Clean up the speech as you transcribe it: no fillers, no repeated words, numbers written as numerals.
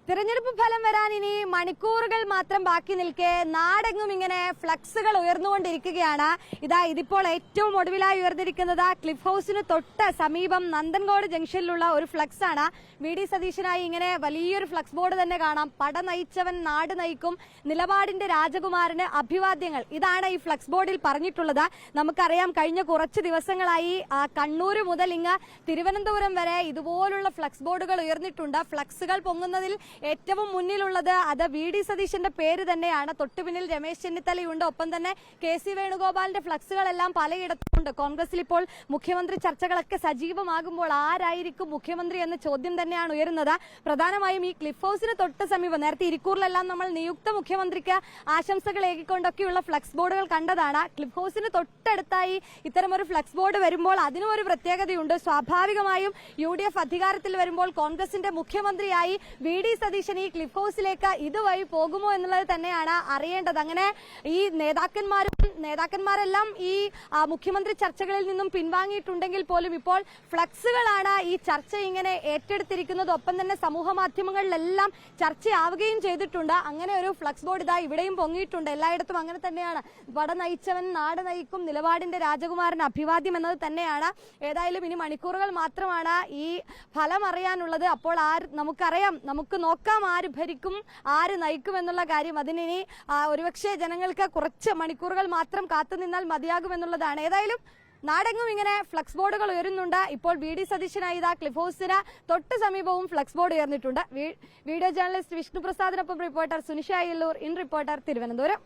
തിരഞ്ഞെടുപ്പ് ഫലം വരാൻ ഇനി മണിക്കൂറുകൾ മാത്രം ബാക്കി നിൽക്കെ നാടെങ്ങും ഇങ്ങനെ ഫ്ലക്സുകൾ ഉയർന്നുകൊണ്ടിരിക്കുകയാണ്. ഇതിപ്പോൾ ഏറ്റവും ഒടുവിലായി ഉയർന്നിരിക്കുന്നത് ക്ലിഫ് ഹൌസിന് തൊട്ട് സമീപം നന്ദൻകോട് ജംഗ്ഷനിലുള്ള ഒരു ഫ്ലക്സ് ആണ്. വി ഡി സതീശനായി ഇങ്ങനെ വലിയൊരു ഫ്ലക്സ് ബോർഡ് തന്നെ കാണാം. പട നയിച്ചവൻ നാട് നയിക്കും, നിലപാടിന്റെ രാജകുമാരന് അഭിവാദ്യങ്ങൾ. ഇതാണ് ഈ ഫ്ലക്സ് ബോർഡിൽ പറഞ്ഞിട്ടുള്ളത്. നമുക്കറിയാം, കഴിഞ്ഞ കുറച്ച് ദിവസങ്ങളായി കണ്ണൂർ മുതൽ ഇങ്ങ് തിരുവനന്തപുരം വരെ ഇതുപോലുള്ള ഫ്ലക്സ് ബോർഡുകൾ ഉയർന്നിട്ടുണ്ട്. ഫ്ലക്സുകൾ പൊങ്ങുന്നതിൽ ഏറ്റവും മുന്നിലുള്ളത് അത് വി ഡി സതീശന്റെ പേര് തന്നെയാണ്. തൊട്ടുപിന്നിൽ രമേശ് ചെന്നിത്തലയുണ്ട്. ഒപ്പം തന്നെ കെ സി വേണുഗോപാലിന്റെ ഫ്ലക്സുകളെല്ലാം പലയിടത്തുമുണ്ട്. കോൺഗ്രസിൽ ഇപ്പോൾ മുഖ്യമന്ത്രി ചർച്ചകളൊക്കെ സജീവമാകുമ്പോൾ ആരായിരിക്കും മുഖ്യമന്ത്രി എന്ന ചോദ്യം തന്നെയാണ് ഉയരുന്നത്. പ്രധാനമായും ഈ ക്ലിഫ് ഹൌസിന് തൊട്ട് സമീപം നേരത്തെ ഇരിക്കൂറിലെല്ലാം നമ്മൾ നിയുക്ത മുഖ്യമന്ത്രിക്ക് ആശംസകൾ ഏകിക്കൊണ്ടൊക്കെയുള്ള ഫ്ലക്സ് ബോർഡുകൾ കണ്ടതാണ്. ക്ലിഫ് ഹൌസിന് തൊട്ടടുത്തായി ഇത്തരമൊരു ഫ്ലക്സ് ബോർഡ് വരുമ്പോൾ അതിനും ഒരു പ്രത്യേകതയുണ്ട്. സ്വാഭാവികമായും UDF അധികാരത്തിൽ വരുമ്പോൾ കോൺഗ്രസിന്റെ മുഖ്യമന്ത്രിയായി വി ഡി സതീശൻ ഈ ക്ലിഫ് ഹൌസിലേക്ക് ഇതുവഴി പോകുമോ എന്നുള്ളത് തന്നെയാണ് അറിയേണ്ടത്. അങ്ങനെ ഈ നേതാക്കന്മാരെല്ലാം ഈ മുഖ്യമന്ത്രി ചർച്ചകളിൽ നിന്നും പിൻവാങ്ങിയിട്ടുണ്ടെങ്കിൽ പോലും ഇപ്പോൾ ഫ്ലക്സുകളാണ് ഈ ചർച്ച ഇങ്ങനെ ഏറ്റെടുത്തിരിക്കുന്നത്. ഒപ്പം തന്നെ സമൂഹ മാധ്യമങ്ങളിലെല്ലാം ചർച്ചയാവുകയും ചെയ്തിട്ടുണ്ട്. അങ്ങനെ ഒരു ഫ്ലക്സ് ബോർഡ് ഇവിടെയും പൊങ്ങിയിട്ടുണ്ട്. എല്ലായിടത്തും അങ്ങനെ തന്നെയാണ്. പട നയിച്ചവൻ നാട് നയിക്കും, നിലപാടിന്റെ രാജകുമാരൻ അഭിവാദ്യം എന്നത് തന്നെയാണ്. ഏതായാലും ഇനി മണിക്കൂറുകൾ മാത്രമാണ് ഈ ഫലം അറിയാനുള്ളത്. അപ്പോൾ നമുക്കറിയാം, നമുക്ക് നോക്കാം ആര് ഭരിക്കും, ആര് നയിക്കും എന്നുള്ള കാര്യം. അതിനി ഒരുപക്ഷെ ജനങ്ങൾക്ക് കുറച്ച് മണിക്കൂറുകൾ മാത്രം കാത്തുനിന്നാൽ മതിയാകുമെന്നുള്ളതാണ്. ഏതായാലും നാടെങ്ങും ഇങ്ങനെ ഫ്ലക്സ് ബോർഡുകൾ ഉയരുന്നുണ്ട്. ഇപ്പോൾ വി ഡി സതീശനായി ക്ലിഫ് ഹൌസിന് തൊട്ട് സമീപവും ഫ്ലക്സ് ബോർഡ് ഉയർന്നിട്ടുണ്ട്. വീഡിയോ ജേർണലിസ്റ്റ് വിഷ്ണു പ്രസാദിനൊപ്പം reporter Sunisha Ayyalloor, in reporter, Thiruvananthapuram.